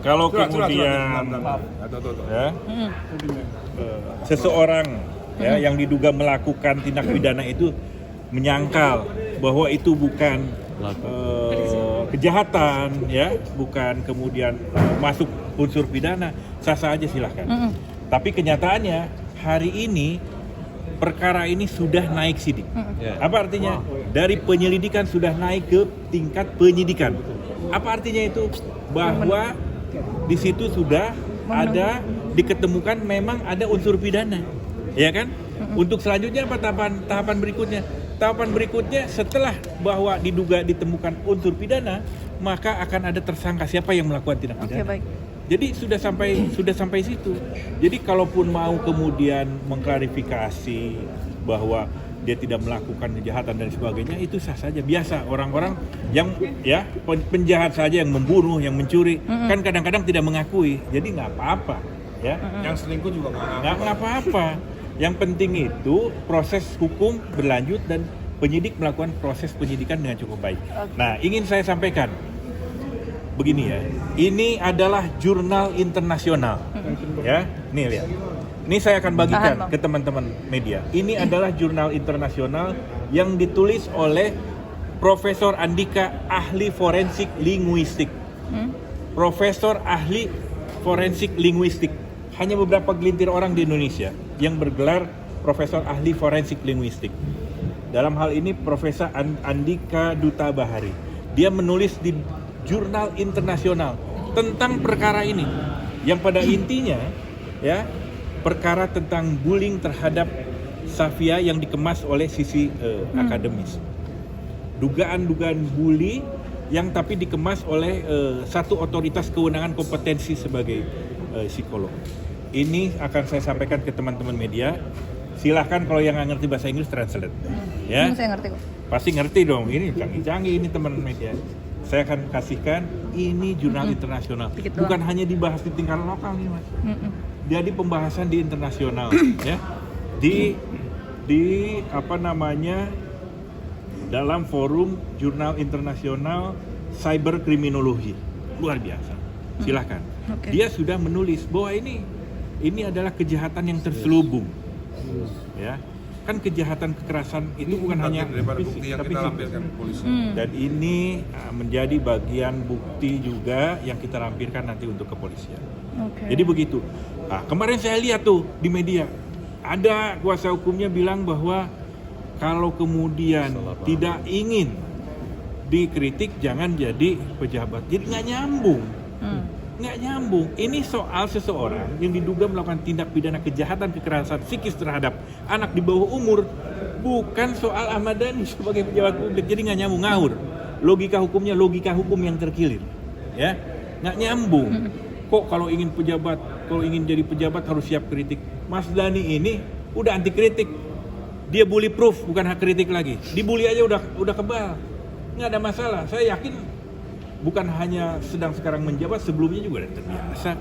kalau kemudian ya, seseorang ya yang diduga melakukan tindak pidana itu menyangkal bahwa itu bukan kejahatan, ya, bukan kemudian masuk unsur pidana, sah-sah aja silahkan. Tapi kenyataannya hari ini perkara ini sudah naik sidik. Apa artinya? Dari penyelidikan sudah naik ke tingkat penyidikan. Apa artinya itu? Bahwa di situ sudah ada diketemukan memang ada unsur pidana, ya kan? Untuk selanjutnya apa tahapan berikutnya? Tahapan berikutnya setelah bahwa diduga ditemukan unsur pidana, maka akan ada tersangka siapa yang melakukan tindak pidana. Baik. Jadi sudah sampai situ. Jadi kalaupun mau kemudian mengklarifikasi bahwa dia tidak melakukan kejahatan dan sebagainya, itu sah saja, biasa. Orang-orang yang ya penjahat saja yang membunuh, yang mencuri, kan kadang-kadang tidak mengakui. Jadi nggak apa-apa, ya. Yang selingkuh juga Nggak apa-apa. Yang penting itu proses hukum berlanjut dan penyidik melakukan proses penyidikan dengan cukup baik. Nah, ingin saya sampaikan begini ya, ini adalah jurnal internasional, ya. Nih lihat, ini saya akan bagikan ke teman-teman media. Ini adalah jurnal internasional yang ditulis oleh Profesor Andika, ahli forensik linguistik. Profesor ahli forensik linguistik. Hanya beberapa gelintir orang di Indonesia yang bergelar Profesor ahli forensik linguistik. Dalam hal ini Profesor Andika Duta Bahari. Dia menulis di jurnal internasional tentang perkara ini, yang pada intinya ya perkara tentang bullying terhadap Safia yang dikemas oleh sisi akademis, dugaan bully yang tapi dikemas oleh satu otoritas kewenangan kompetensi sebagai psikolog. Ini akan saya sampaikan ke teman-teman media. Silahkan kalau yang nggak ngerti bahasa Inggris translate, ya. Saya ngerti kok. Pasti ngerti dong. Ini canggih-canggih ini teman media. Saya akan kasihkan ini jurnal internasional. Bukan hanya dibahas di tingkat lokal nih, Mas. Jadi pembahasan di internasional, ya. Di apa namanya? Dalam forum jurnal internasional cyber kriminologi. Luar biasa. Silahkan. Dia sudah menulis bahwa ini adalah kejahatan yang terselubung. Ya. Kan kejahatan kekerasan itu bukan hanya fisik, tapi dan ini menjadi bagian bukti juga yang kita lampirkan nanti untuk kepolisian. Jadi begitu. Nah, kemarin saya lihat tuh di media ada kuasa hukumnya bilang bahwa kalau kemudian tidak ingin dikritik jangan jadi pejabat. Jadi nggak nyambung. Nggak nyambung. Ini soal seseorang yang diduga melakukan tindak pidana kejahatan kekerasan psikis terhadap anak di bawah umur, bukan soal Ahmad Dhani sebagai pejabat publik. Jadi nggak nyambung, ngawur. Logika hukumnya logika hukum yang terkilir, ya, nggak nyambung. Kok kalau ingin jadi pejabat harus siap kritik? Mas Dhani ini udah anti kritik, dia bully proof, bukan hak kritik lagi. Dibully aja udah kebal, nggak ada masalah. Saya yakin bukan hanya sedang sekarang menjabat, sebelumnya juga udah terbiasa.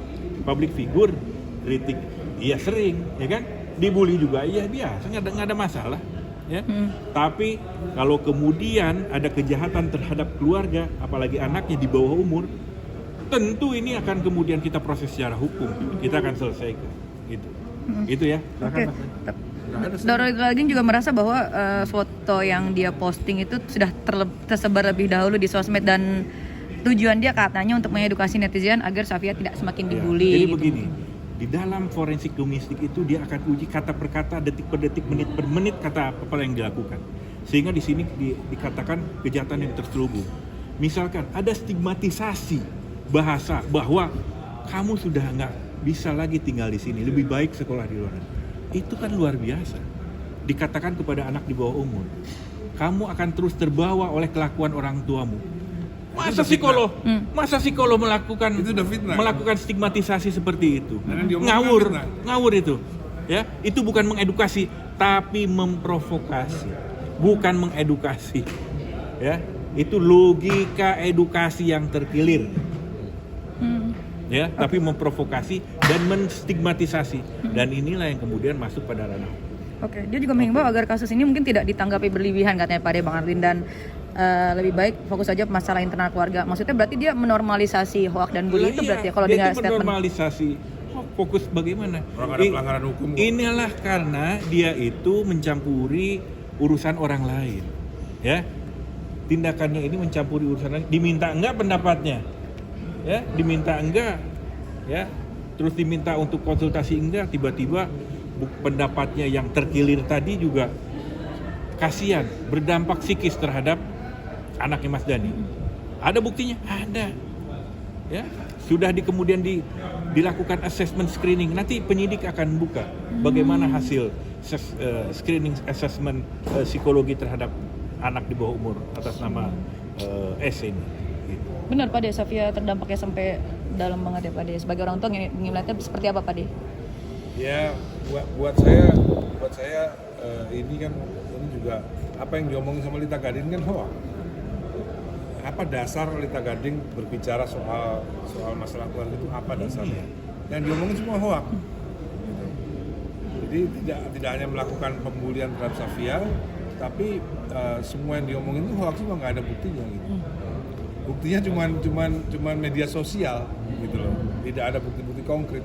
Public figure, kritik, iya sering, ya kan? Dibully juga, iya biasa, nggak ada masalah, ya. Tapi kalau kemudian ada kejahatan terhadap keluarga, apalagi anaknya di bawah umur, tentu ini akan kemudian kita proses secara hukum, kita akan selesaikan, gitu. Itu ya. Doro Galaging juga merasa bahwa foto yang dia posting itu sudah tersebar lebih dahulu di sosmed dan tujuan dia katanya untuk mengedukasi netizen agar Safia tidak semakin dibully. Jadi begini, di dalam forensik domestik itu dia akan uji kata per kata, detik per detik, menit per menit kata apa yang dilakukan. Sehingga di sini dikatakan kejahatan yang terselubung. Misalkan ada stigmatisasi bahasa bahwa kamu sudah nggak bisa lagi tinggal di sini, lebih baik sekolah di luar. Itu kan luar biasa. Dikatakan kepada anak di bawah umur, kamu akan terus terbawa oleh kelakuan orang tuamu. Masa psikolog melakukan stigmatisasi seperti itu? Ngawur itu. Ya, itu bukan mengedukasi, tapi memprovokasi. Bukan mengedukasi. Ya, itu logika edukasi yang terkilir. Ya, tapi memprovokasi dan menstigmatisasi. Dan inilah yang kemudian masuk pada ranah. Dia juga menghimbau agar kasus ini mungkin tidak ditanggapi berlebihan katanya Pak Bang Arlin, dan lebih baik fokus aja masalah internal keluarga. Maksudnya berarti dia menormalisasi hoak dan bully itu berarti ya, kalau dia dengar itu statement. menormalisasi. Fokus bagaimana? Orang ada pelanggaran hukum. Inilah karena dia itu mencampuri urusan orang lain, ya. Tindakannya ini mencampuri urusan lain. Diminta enggak pendapatnya, ya. Diminta enggak, ya. Terus diminta untuk konsultasi enggak. Tiba-tiba pendapatnya yang terkilir tadi juga kasihan, berdampak psikis terhadap anaknya Mas Dhani. Ada buktinya? Ada. Ya, sudah kemudian dilakukan assessment screening. Nanti penyidik akan buka bagaimana hasil screening assessment psikologi terhadap anak di bawah umur atas nama S ini. Gitu. Benar Pak De, Safia terdampaknya sampai dalam banget ya Pak De. Sebagai orang tua ngeliatnya seperti apa Pak De? Ya, buat saya ini juga apa yang diomongin sama Lita Gading kan hoax. Apa dasar Lita Gading berbicara soal masalah keluarga itu, apa dasarnya? Yang diomongin semua hoax. Gitu. Jadi tidak hanya melakukan pembulian terhadap Safia, tapi semua yang diomongin itu hoax, semua nggak ada buktinya gitu. Buktinya cuman media sosial gitu loh. Tidak ada bukti-bukti konkret.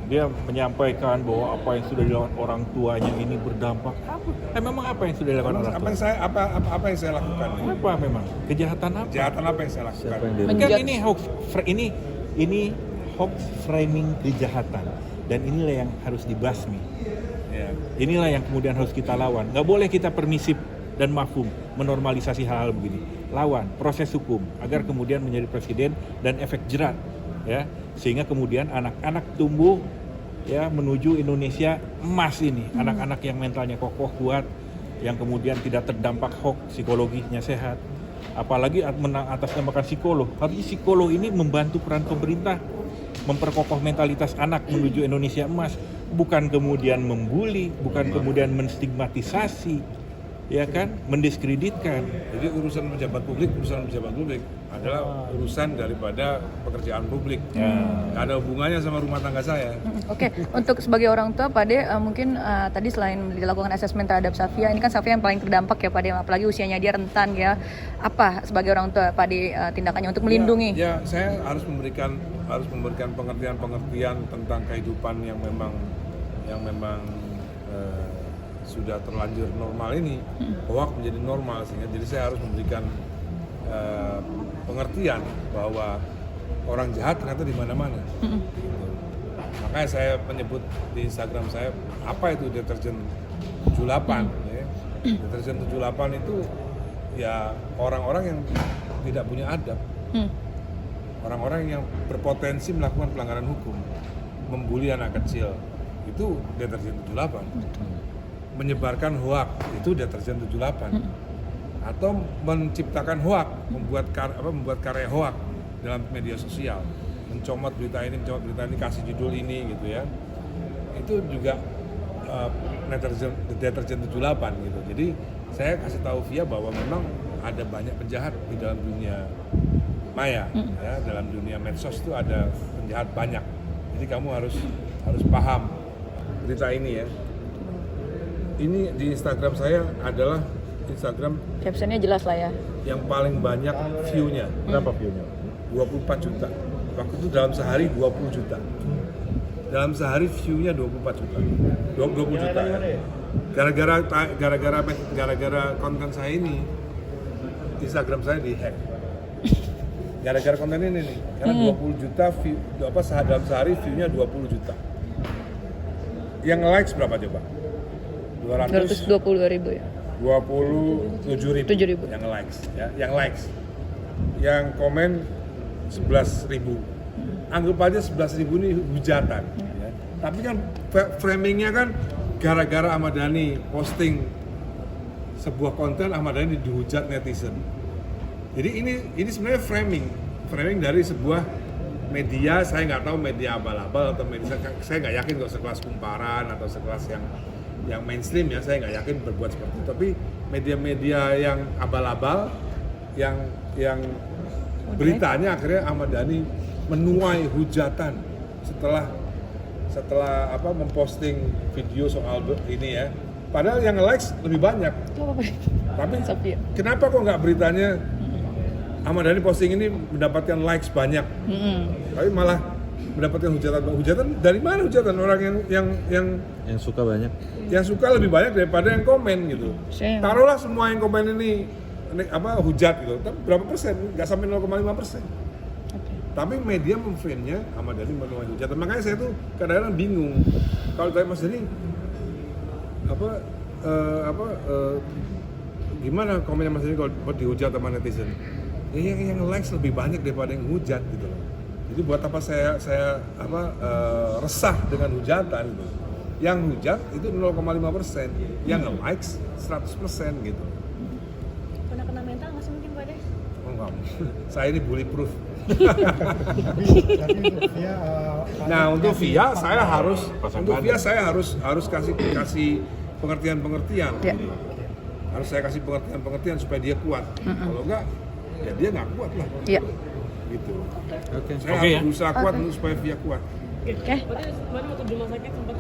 Dia menyampaikan bahwa apa yang sudah dilakukan orang tuanya ini berdampak. Memang apa yang sudah dilakukan orang tua? Apa yang saya lakukan? Apa memang? Kejahatan apa? Kejahatan apa yang saya lakukan? Kan ini hoax, ini hoax framing kejahatan, dan inilah yang harus dibasmi. Ya. Inilah yang kemudian harus kita lawan. Nggak boleh kita permisif dan mafhum menormalisasi hal-hal begini. Lawan proses hukum agar kemudian menjadi presiden dan efek jerat, ya, sehingga kemudian anak-anak tumbuh ya menuju Indonesia emas ini, anak-anak yang mentalnya kokoh kuat, yang kemudian tidak terdampak hoax, psikologinya sehat. Apalagi atasnamakan psikolog. Harusnya psikolog ini membantu peran pemerintah memperkokoh mentalitas anak menuju Indonesia emas, bukan kemudian membuli, bukan kemudian menstigmatisasi, ya kan, mendiskreditkan. Jadi urusan pejabat publik adalah urusan daripada pekerjaan publik. Nggak ada hubungannya sama rumah tangga saya. Oke, untuk sebagai orang tua Pak De, mungkin tadi selain dilakukan asesmen terhadap Safia, ini kan Safia yang paling terdampak ya Pak De, apalagi usianya dia rentan ya. Apa sebagai orang tua Pak De tindakannya untuk melindungi? Ya, saya harus memberikan pengertian tentang kehidupan yang memang sudah terlanjur normal ini, hoax menjadi normal, sehingga jadi saya harus memberikan pengertian bahwa orang jahat ternyata di mana-mana. Makanya saya menyebut di Instagram saya, apa itu deterjen 78? Ya. Deterjen 78 itu ya orang-orang yang tidak punya adab, orang-orang yang berpotensi melakukan pelanggaran hukum, membuli anak kecil, itu deterjen 78. Menyebarkan hoak itu deterjen 78, atau menciptakan hoak, membuat karya hoak dalam media sosial, mencomot berita ini kasih judul ini gitu ya, itu juga deterjen 78 gitu. Jadi saya kasih tahu Via bahwa memang ada banyak penjahat di dalam dunia maya, ya, dalam dunia medsos itu ada penjahat banyak. Jadi kamu harus paham berita ini ya. Ini di Instagram saya adalah Instagram Captionnya jelas lah ya. yang paling banyak view-nya. Berapa view-nya? 24 juta. Waktu itu dalam sehari 20 juta. Dalam sehari view-nya 24 juta. 20 juta ya. Gara-gara konten saya ini, Instagram saya dihack. Gara-gara konten ini nih. Karena 20 juta view, dalam sehari view-nya 20 juta. Yang likes berapa coba? 222.000 ya. 27.000 yang likes ya, yang komen 11.000. Anggap aja 11.000 ini hujatan ya. Tapi kan framingnya kan gara-gara Ahmad Dhani posting sebuah konten, Ahmad Dhani dihujat netizen. Jadi ini sebenarnya framing dari sebuah media. Saya nggak tahu media abal-abal atau media, saya nggak yakin kalau sekelas Kumparan atau sekelas yang mainstream ya, saya nggak yakin berbuat seperti itu. Tapi media-media yang abal-abal, yang beritanya akhirnya Ahmad Dhani menuai hujatan setelah memposting video soal ini ya, Padahal yang likes lebih banyak. Tapi Sofia. kenapa kok nggak beritanya Ahmad Dhani posting ini mendapatkan likes banyak, tapi malah mendapatkan hujatan? Hujatan dari mana hujatan? Orang Yang suka banyak. yang suka lebih banyak daripada yang komen gitu. Saya- Taruhlah semua yang komen ini hujat gitu, tapi berapa persen? Nggak sampai 0,5%. Tapi media memframe-nya Ahmad Dhani menuai hujatan. Makanya saya tuh kadang-kadang bingung. Kalau tanya Mas Dhani, gimana komennya Mas Dhani kalau dihujat sama netizen? Ya yang likes lebih banyak daripada yang hujat gitu loh. Jadi buat apa saya resah dengan hujatan gitu. Yang hujat itu 0,5%, yang likes 100% gitu. Kena mental nggak sih mungkin Pak Des? Oh enggak, saya ini bullyproof. Tapi untuk Via, Nah untuk Via saya harus, Pasang untuk badan. Via saya harus kasih pengertian. Ya. Harus saya kasih pengertian supaya dia kuat. Kalau enggak, ya dia nggak kuat lah. Iya. Gitu. Oke. Saya Oke, harus ya. berusaha kuat supaya Via kuat. Oke. Berarti waktu di rumah sakit sempat